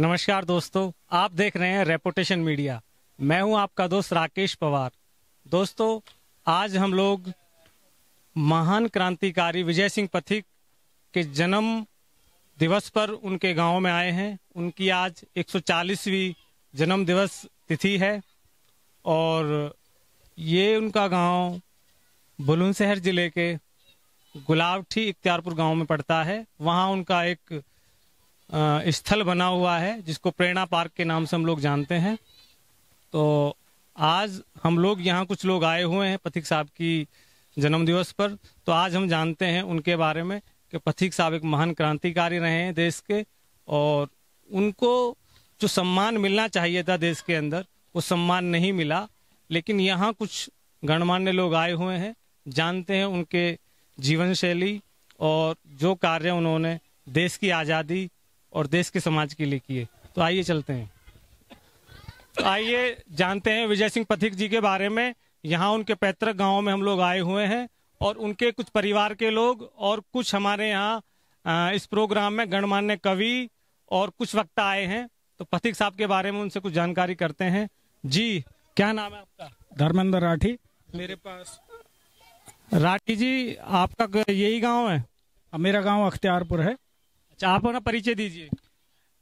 नमस्कार दोस्तों, आप देख रहे हैं रेपुटेशन मीडिया। मैं हूं आपका दोस्त राकेश पवार। दोस्तों, आज हम लोग महान क्रांतिकारी विजय सिंह पथिक के जन्म दिवस पर उनके गांव में आए हैं। उनकी आज 140वीं जन्म दिवस तिथि है और ये उनका गांव बुलंदशहर जिले के गुलावठी इख्तियारपुर गांव में पड़ता है। वहां उनका एक स्थल बना हुआ है जिसको प्रेरणा पार्क के नाम से हम लोग जानते हैं। तो आज हम लोग यहाँ कुछ लोग आए हुए हैं पथिक साहब की जन्म दिवस पर। तो आज हम जानते हैं उनके बारे में कि पथिक साहब एक महान क्रांतिकारी रहे हैं देश के, और उनको जो सम्मान मिलना चाहिए था देश के अंदर वो सम्मान नहीं मिला। लेकिन यहाँ कुछ गणमान्य लोग आए हुए हैं, जानते हैं उनके जीवन शैली और जो कार्य उन्होंने देश की आज़ादी और देश के समाज के लिए किए। तो आइए चलते हैं, तो आइए जानते हैं विजय सिंह पथिक जी के बारे में। यहाँ उनके पैतृक गांव में हम लोग आए हुए हैं और उनके कुछ परिवार के लोग और कुछ हमारे यहाँ इस प्रोग्राम में गणमान्य कवि और कुछ वक्ता आए हैं। तो पथिक साहब के बारे में उनसे कुछ जानकारी करते हैं। जी, क्या नाम है आपका? धर्मेंद्र राठी। मेरे पास राठी जी, आपका यही गांव है? मेरा गांव अख्तियारपुर है। अच्छा, आप अपना परिचय दीजिए।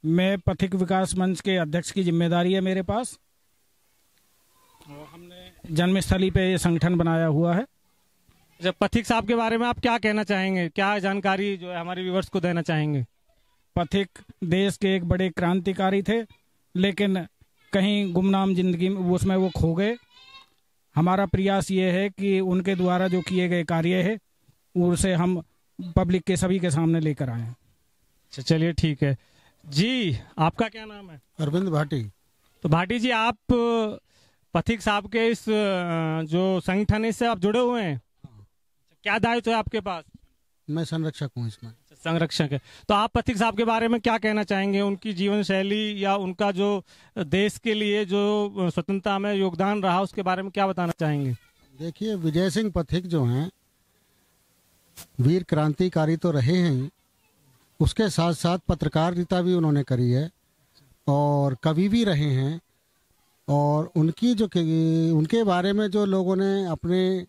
मैं पथिक विकास मंच के अध्यक्ष की जिम्मेदारी है मेरे पास। और हमने जन्मस्थली पे ये संगठन बनाया हुआ है। जब पथिक साहब के बारे में आप क्या कहना चाहेंगे, क्या जानकारी जो है हमारे व्यूअर्स को देना चाहेंगे? पथिक देश के एक बड़े क्रांतिकारी थे, लेकिन कहीं गुमनाम जिंदगी में उसमें वो खो गए। हमारा प्रयास ये है कि उनके द्वारा जो किए गए कार्य है उसे हम पब्लिक के सभी के सामने लेकर आए। अच्छा, चलिए ठीक है। जी, आपका क्या नाम है? अरविंद भाटी। तो भाटी जी, आप पथिक साहब के इस जो संगठन है इससे आप जुड़े हुए हैं? क्या दायित्व है आपके पास? मैं संरक्षक हूँ इसमें। संरक्षक है। तो आप पथिक साहब के बारे में क्या कहना चाहेंगे? उनकी जीवन शैली या उनका जो देश के लिए जो स्वतंत्रता में योगदान रहा उसके बारे में क्या बताना चाहेंगे? देखिए, विजय सिंह पथिक जो हैं वीर क्रांतिकारी तो रहे हैं, उसके साथ साथ पत्रकारिता भी उन्होंने करी है और कवि भी रहे हैं। और उनकी जो उनके बारे में जो लोगों ने अपने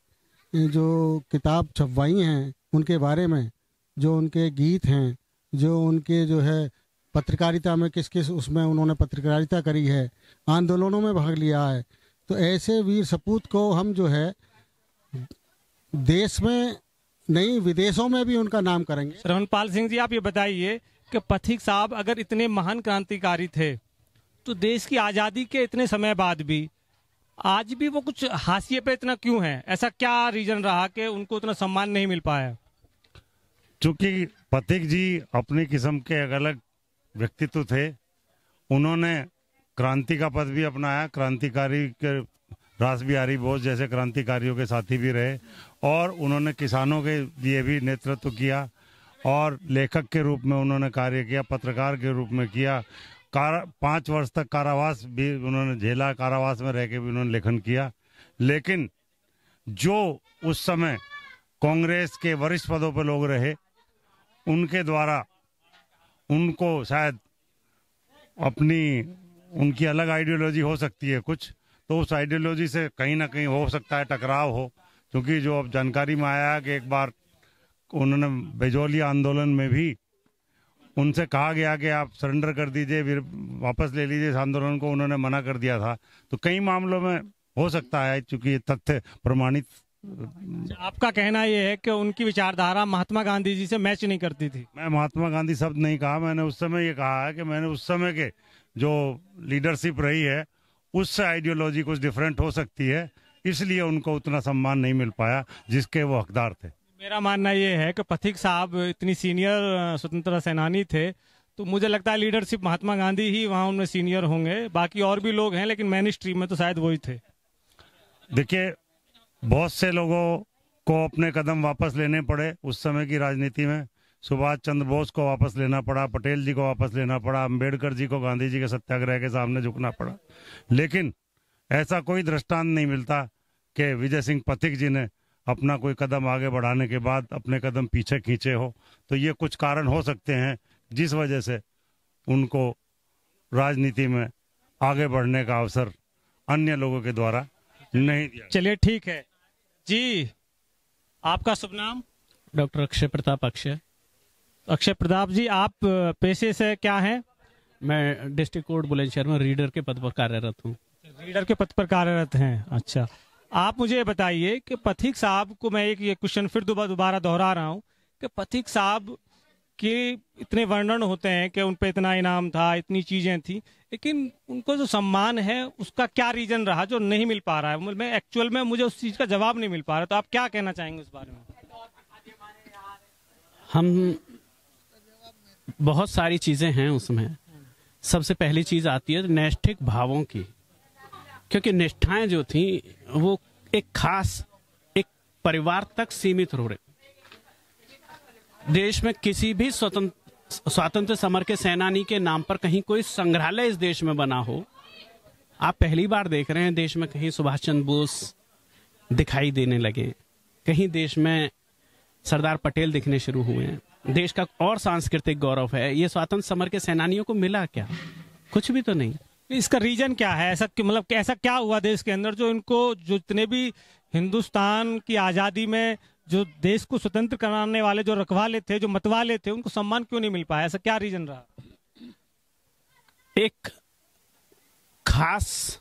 जो किताब छपवाई हैं उनके बारे में, जो उनके गीत हैं, जो उनके जो है पत्रकारिता में किस किस उसमें उन्होंने पत्रकारिता करी है, आंदोलनों में भाग लिया है, तो ऐसे वीर सपूत को हम जो है देश में नहीं विदेशों में भी उनका नाम करेंगे। श्रवणपाल सिंह जी, आप ये बताइए कि पथिक साहब अगर इतने महान क्रांतिकारी थे तो देश की आज़ादी के इतने समय बाद भी आज भी वो कुछ हाशिए पे इतना क्यों है? ऐसा क्या रीजन रहा कि उनको उतना सम्मान नहीं मिल पाया? चूंकि पथिक जी अपनी किस्म के अलग अलग व्यक्तित्व थे। उन्होंने क्रांति का पद भी अपनाया, क्रांतिकारी के रास बिहारी बोस जैसे क्रांतिकारियों के साथी भी रहे, और उन्होंने किसानों के लिए भी नेतृत्व किया, और लेखक के रूप में उन्होंने कार्य किया, पत्रकार के रूप में किया। 5 वर्ष तक कारावास भी उन्होंने झेला, कारावास में रह के भी उन्होंने लेखन किया। लेकिन जो उस समय कांग्रेस के वरिष्ठ पदों पर लोग रहे, उनके द्वारा उनको शायद उनकी अलग आइडियोलॉजी हो सकती है कुछ, तो उस आइडियोलॉजी से कहीं ना कहीं हो सकता है टकराव हो। क्योंकि जो अब जानकारी में आया कि एक बार उन्होंने बेजोलिया आंदोलन में भी उनसे कहा गया कि आप सरेंडर कर दीजिए, फिर वापस ले लीजिए इस आंदोलन को, उन्होंने मना कर दिया था। तो कई मामलों में हो सकता है, चूंकि तथ्य प्रमाणित। आपका कहना यह है कि उनकी विचारधारा महात्मा गांधी जी से मैच नहीं करती थी? मैं महात्मा गांधी शब्द नहीं कहा, मैंने उस समय ये कहा है कि मैंने उस समय के जो लीडरशिप रही है उससे आइडियोलॉजी कुछ डिफरेंट हो सकती है, इसलिए उनको उतना सम्मान नहीं मिल पाया जिसके वो हकदार थे। मेरा मानना ये है कि पथिक साहब इतनी सीनियर स्वतंत्रता सेनानी थे, तो मुझे लगता है लीडरशिप महात्मा गांधी ही वहाँ उनमें सीनियर होंगे। बाकी और भी लोग हैं, लेकिन मेन स्ट्रीम में तो शायद वही थे। देखिए, बहुत से लोगों को अपने कदम वापस लेने पड़े उस समय की राजनीति में। सुभाष चंद्र बोस को वापस लेना पड़ा, पटेल जी को वापस लेना पड़ा, अम्बेडकर जी को गांधी जी के सत्याग्रह के सामने झुकना पड़ा। लेकिन ऐसा कोई दृष्टांत नहीं मिलता कि विजय सिंह पथिक जी ने अपना कोई कदम आगे बढ़ाने के बाद अपने कदम पीछे खींचे हो। तो ये कुछ कारण हो सकते हैं जिस वजह से उनको राजनीति में आगे बढ़ने का अवसर अन्य लोगों के द्वारा नहीं दिया। चलिए ठीक है जी। आपका शुभ नाम? डॉक्टर अक्षय प्रताप अक्षय। अक्षय प्रताप जी, आप पेशे से क्या हैं? मैं डिस्ट्रिक्ट कोर्ट बुलंदशहर में रीडर के पद पर कार्यरत हूँ। रीडर के पद पर कार्यरत हैं, अच्छा। आप मुझे ये बताइए कि पथिक साहब को, मैं एक ये क्वेश्चन फिर दोबारा दोहरा रहा हूँ कि पथिक साहब के इतने वर्णन होते हैं कि उन पे इतना इनाम था, इतनी चीजें थी, लेकिन उनको जो सम्मान है उसका क्या रीजन रहा जो नहीं मिल पा रहा है? मैं एक्चुअल में मुझे उस चीज का जवाब नहीं मिल पा रहा, तो आप क्या कहना चाहेंगे उस बारे में? हम बहुत सारी चीजें हैं उसमें। सबसे पहली चीज आती है नैष्ठिक भावों की, क्योंकि निष्ठाएं जो थी वो एक खास एक परिवार तक सीमित हो रही। देश में किसी भी स्वातंत्र समर के सेनानी के नाम पर कहीं कोई संग्रहालय इस देश में बना हो, आप पहली बार देख रहे हैं देश में कहीं सुभाष चंद्र बोस दिखाई देने लगे, कहीं देश में सरदार पटेल दिखने शुरू हुए हैं। देश का और सांस्कृतिक गौरव है, ये स्वातंत्र समर के सेनानियों को मिला क्या? कुछ भी तो नहीं। इसका रीजन क्या है? ऐसा मतलब ऐसा क्या हुआ देश के अंदर जो इनको, जो जितने भी हिंदुस्तान की आजादी में जो देश को स्वतंत्र कराने वाले जो रखवाले थे, जो मतवाले थे, उनको सम्मान क्यों नहीं मिल पाया? ऐसा क्या रीजन रहा? एक खास,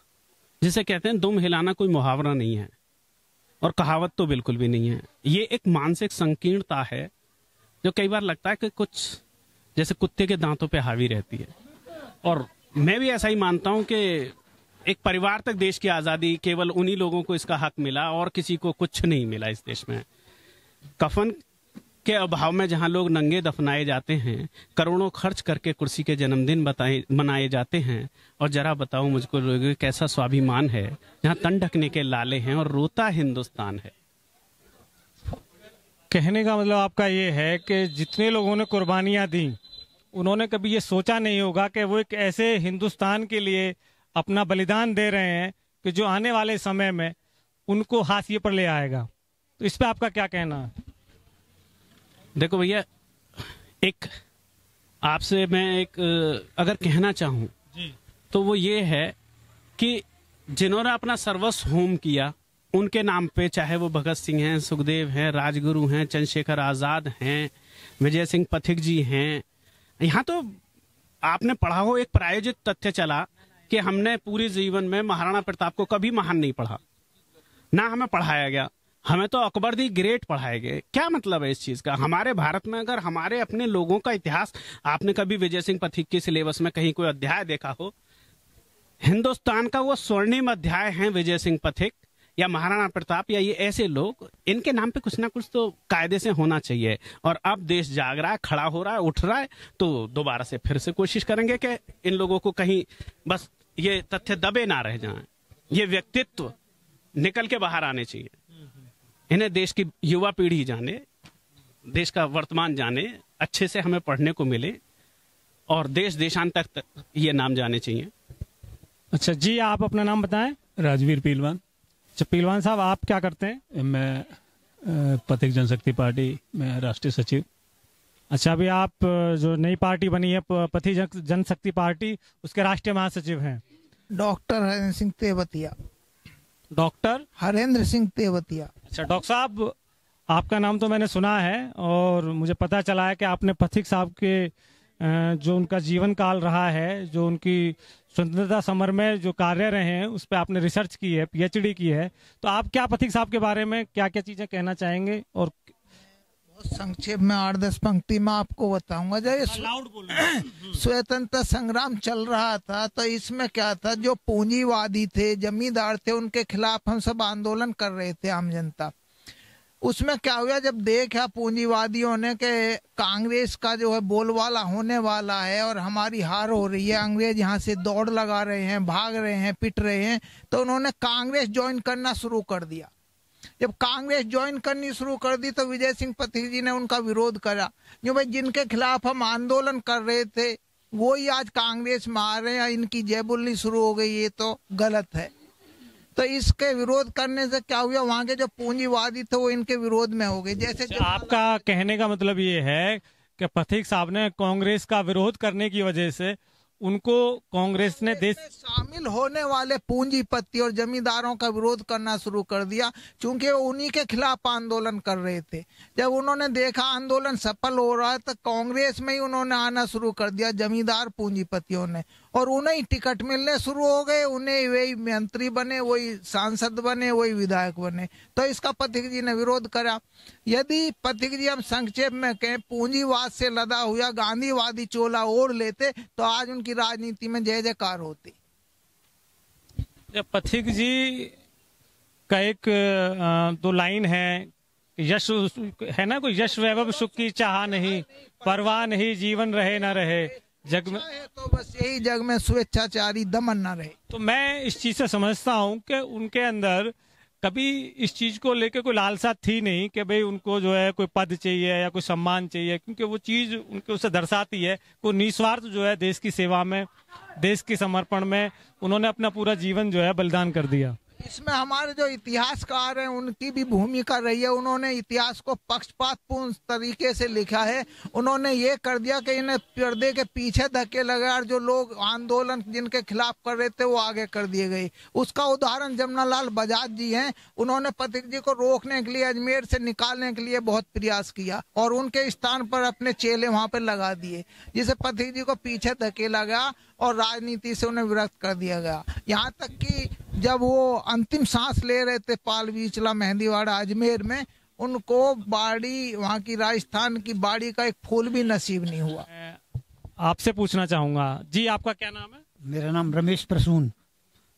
जिसे कहते हैं दुम हिलाना, कोई मुहावरा नहीं है और कहावत तो बिल्कुल भी नहीं है। ये एक मानसिक संकीर्णता है जो कई बार लगता है कि कुछ जैसे कुत्ते के दांतों पे हावी रहती है। और मैं भी ऐसा ही मानता हूं कि एक परिवार तक देश की आजादी केवल उन्हीं लोगों को इसका हक मिला और किसी को कुछ नहीं मिला इस देश में। कफन के अभाव में जहां लोग नंगे दफनाए जाते हैं, करोड़ों खर्च करके कुर्सी के जन्मदिन मनाए जाते हैं, और जरा बताओ मुझको कैसा स्वाभिमान है जहां तन ढकने के लाले हैं और रोता हिंदुस्तान है। कहने का मतलब आपका ये है कि जितने लोगों ने कुर्बानियां दी, उन्होंने कभी ये सोचा नहीं होगा कि वो एक ऐसे हिंदुस्तान के लिए अपना बलिदान दे रहे हैं कि जो आने वाले समय में उनको हाशिए पर ले आएगा। तो इस पे आपका क्या कहना है? देखो भैया, एक आपसे मैं एक अगर कहना चाहूं तो वो ये है कि जिन्होंने अपना सर्वस्व होम किया, उनके नाम पे, चाहे वो भगत सिंह हैं, सुखदेव हैं, राजगुरु हैं, चंद्रशेखर आजाद हैं, विजय सिंह पथिक जी हैं। यहाँ तो आपने पढ़ा हो, एक प्रायोजित तथ्य चला कि हमने पूरे जीवन में महाराणा प्रताप को कभी महान नहीं पढ़ा, ना हमें पढ़ाया गया। हमें तो अकबर दी ग्रेट पढ़ाए गए। क्या मतलब है इस चीज का? हमारे भारत में अगर हमारे अपने लोगों का इतिहास, आपने कभी विजय सिंह पथिक के सिलेबस में कहीं कोई अध्याय देखा हो? हिंदुस्तान का वो स्वर्णिम अध्याय है विजय सिंह पथिक या महाराणा प्रताप या ये ऐसे लोग, इनके नाम पे कुछ ना कुछ तो कायदे से होना चाहिए। और अब देश जाग रहा है, खड़ा हो रहा है, उठ रहा है, तो दोबारा से फिर से कोशिश करेंगे कि इन लोगों को कहीं बस ये तथ्य दबे ना रह जाएं। ये व्यक्तित्व निकल के बाहर आने चाहिए। इन्हें देश की युवा पीढ़ी जाने, देश का वर्तमान जाने, अच्छे से हमें पढ़ने को मिले और देश देशांतर तक ये नाम जाने चाहिए। अच्छा जी, आप अपना नाम बताएं। राजवीर पीलवान। अच्छा पीलवान साहब, आप क्या करते हैं? मैं पथिक जनशक्ति पार्टी में राष्ट्रीय सचिव। अच्छा, अभी आप जो नई पार्टी बनी है पथिक जनशक्ति पार्टी, उसके राष्ट्रीय महासचिव हैं। डॉक्टर हरेंद्र सिंह तेवतिया। डॉक्टर हरेंद्र सिंह तेवतिया। अच्छा डॉक्टर साहब, आपका नाम तो मैंने सुना है और मुझे पता चला है कि आपने पथिक साहब के जो उनका जीवन काल रहा है, जो उनकी स्वतंत्रता समर में जो कार्य रहे हैं, उस पर आपने रिसर्च की है, पीएचडी की है। तो आप क्या पथिक साहब के बारे में क्या क्या चीजें कहना चाहेंगे? और बहुत संक्षेप में 8-10 पंक्ति में आपको बताऊंगा। जब स्वतंत्रता संग्राम चल रहा था तो इसमें क्या था, जो पूंजीवादी थे, जमींदार थे, उनके खिलाफ हम सब आंदोलन कर रहे थे, आम जनता। उसमें क्या हुआ, जब देखा पूंजीवादियों ने कि कांग्रेस का जो है बोलबाला होने वाला है और हमारी हार हो रही है, अंग्रेज यहाँ से दौड़ लगा रहे हैं, भाग रहे हैं, पिट रहे हैं, तो उन्होंने कांग्रेस ज्वाइन करना शुरू कर दिया। जब कांग्रेस ज्वाइन करनी शुरू कर दी तो विजय सिंह पथिक जी ने उनका विरोध करा। जो भाई जिनके खिलाफ हम आंदोलन कर रहे थे वो ही आज कांग्रेस में आ रहे हैं, इनकी जय बोलनी शुरू हो गई, ये तो गलत है। तो इसके विरोध करने से क्या हुआ, वहाँ के जो पूंजीवादी थे वो इनके विरोध में हो गए। जैसे आपका कहने का मतलब ये है कि पथिक साहब ने कांग्रेस का विरोध करने की वजह से उनको कांग्रेस ने देश शामिल होने वाले पूंजीपति और जमींदारों का विरोध करना शुरू कर दिया, क्योंकि वो उन्हीं के खिलाफ आंदोलन कर रहे थे। जब उन्होंने देखा आंदोलन सफल हो रहा है तो कांग्रेस में ही उन्होंने आना शुरू कर दिया, जमींदार पूंजीपतियों ने, और उन्हें ही टिकट मिलने शुरू हो गए, उन्हें वही मंत्री बने, वही सांसद बने, वही विधायक बने। तो इसका पथिक जी ने विरोध करा। यदि पथिक जी हम संक्षेप में कहें, पूंजीवाद से लदा हुआ गांधीवादी चोला ओढ़ लेते तो आज उनकी राजनीति में जय जयकार होती। पथिक जी का एक दो लाइन है, यश है ना, कोई यश वैभव सुख की चाह नहीं, परवाह नहीं जीवन रहे ना रहे जग में, तो बस यही जग में स्वेच्छाचारी दमन न रहे। तो मैं इस चीज से समझता हूँ कि उनके अंदर कभी इस चीज को लेके कोई लालसा थी नहीं कि भाई उनको जो है कोई पद चाहिए या कोई सम्मान चाहिए, क्योंकि वो चीज उनके उससे दर्शाती है को निस्वार्थ जो है देश की सेवा में, देश के समर्पण में उन्होंने अपना पूरा जीवन जो है बलिदान कर दिया। इसमें हमारे जो इतिहासकार हैं उनकी भी भूमिका रही है। उन्होंने इतिहास को पक्षपातपूर्ण तरीके से लिखा है। उन्होंने ये कर दिया कि इन्हें पर्दे के पीछे धक्के लगे और जो लोग आंदोलन जिनके खिलाफ कर रहे थे वो आगे कर दिए गए। उसका उदाहरण जमनालाल बजाज जी हैं। उन्होंने पथिक जी को रोकने के लिए, अजमेर से निकालने के लिए बहुत प्रयास किया और उनके स्थान पर अपने चेले वहां पर लगा दिए, जिसे पथिक जी को पीछे धकेला गया और राजनीति से उन्हें विरक्त कर दिया गया। यहाँ तक कि जब वो अंतिम सांस ले रहे थे पाल बीचला मेहंदीवाड़ा अजमेर में, उनको बाड़ी, वहाँ की राजस्थान की बाड़ी का एक फूल भी नसीब नहीं हुआ। आपसे पूछना चाहूंगा जी, आपका क्या नाम है? मेरा नाम रमेश प्रसून।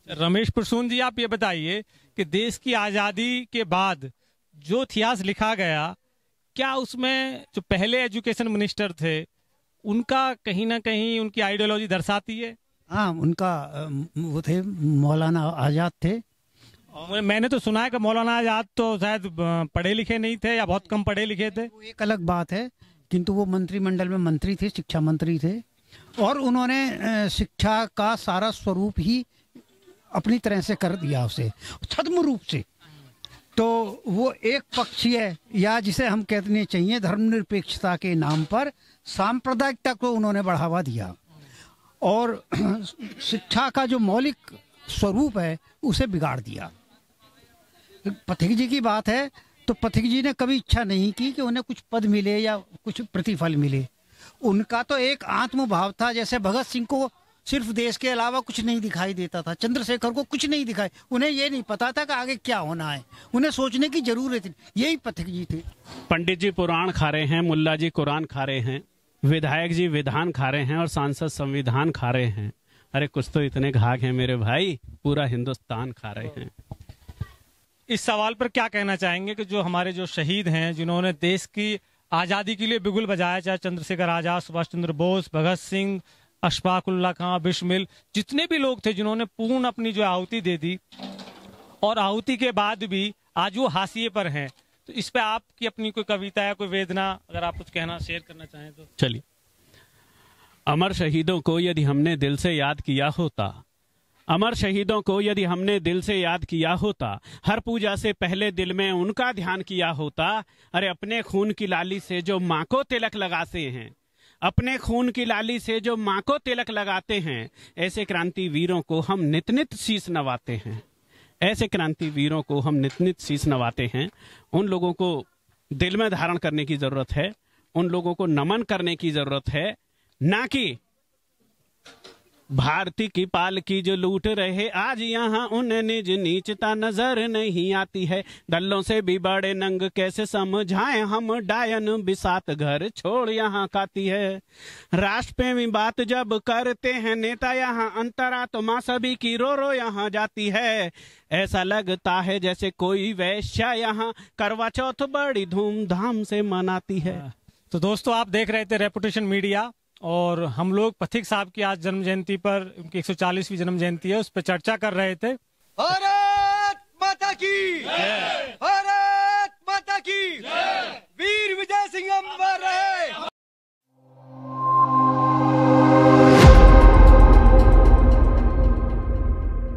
रमेश प्रसून जी, आप ये बताइए कि देश की आजादी के बाद जो इतिहास लिखा गया, क्या उसमें जो पहले एजुकेशन मिनिस्टर थे उनका कहीं ना कहीं उनकी आइडियोलॉजी दर्शाती है? हाँ, उनका वो थे मौलाना आजाद थे। मैंने तो सुना है कि मौलाना आजाद तो शायद पढ़े लिखे नहीं थे या बहुत कम पढ़े लिखे थे। वो एक अलग बात है, किंतु वो मंत्रिमंडल में मंत्री थे, शिक्षा मंत्री थे, और उन्होंने शिक्षा का सारा स्वरूप ही अपनी तरह से कर दिया, उसे छद्म रूप से। तो वो एक पक्षीय, या जिसे हम कहने चाहिए धर्मनिरपेक्षता के नाम पर सांप्रदायिकता को उन्होंने बढ़ावा दिया और शिक्षा का जो मौलिक स्वरूप है उसे बिगाड़ दिया। पथिक जी की बात है तो पथिक जी ने कभी इच्छा नहीं की कि उन्हें कुछ पद मिले या कुछ प्रतिफल मिले। उनका तो एक आत्मभाव था, जैसे भगत सिंह को सिर्फ देश के अलावा कुछ नहीं दिखाई देता था, चंद्रशेखर को कुछ नहीं दिखाई, उन्हें ये नहीं पता था कि आगे क्या होना है, उन्हें सोचने की जरूरत थी। यही पथिक जी थे। पंडित जी पुराण खा रहे हैं, मुल्ला जी कुरान खा रहे हैं, विधायक जी विधान खा रहे हैं और सांसद संविधान खा रहे हैं। अरे कुछ तो इतने घाघ हैं मेरे भाई, पूरा हिंदुस्तान खा रहे हैं। इस सवाल पर क्या कहना चाहेंगे कि जो हमारे जो शहीद हैं, जिन्होंने देश की आजादी के लिए बिगुल बजाया, चाहे चंद्रशेखर आजाद, सुभाष चंद्र बोस, भगत सिंह, अशफाक उल्लाह खां, बिस्मिल, जितने भी लोग थे जिन्होंने पूर्ण अपनी जो आहुति दे दी और आहुति के बाद भी आज वो हाशिए पर हैं, तो इस पे आपकी अपनी कोई कविता या कोई वेदना, अगर आप कुछ कहना शेयर करना चाहें तो चलिए। अमर शहीदों को यदि हमने दिल से याद किया होता, अमर शहीदों को यदि हमने दिल से याद किया होता, हर पूजा से पहले दिल में उनका ध्यान किया होता। अरे अपने खून की लाली से जो माँ को तिलक लगाते हैं, अपने खून की लाली से जो माँ को तिलक लगाते हैं, ऐसे क्रांति वीरों को हम नित नित शीश नवाते हैं। ऐसे क्रांति वीरों को हम नित नित शीश नवाते हैं। उन लोगों को दिल में धारण करने की जरूरत है, उन लोगों को नमन करने की जरूरत है, ना कि भारती की पालकी जो लूट रहे आज यहाँ उन्हें निज नीचता नजर नहीं आती है। दलों से भी बड़े नंग कैसे समझाएं हम, डायन बिसात घर छोड़ यहाँ खाती है। राष्ट्र प्रेमी बात जब करते हैं नेता यहाँ, अंतरात्मा सभी की रो रो यहाँ जाती है। ऐसा लगता है जैसे कोई वैश्या यहाँ करवा चौथ बड़ी धूमधाम से मनाती है। तो दोस्तों, आप देख रहे थे रेपुटेशन मीडिया और हम लोग पथिक साहब की आज जन्म जयंती पर, उनकी 140वीं जन्म जयंती है, उस पर चर्चा कर रहे थे। भारत माता की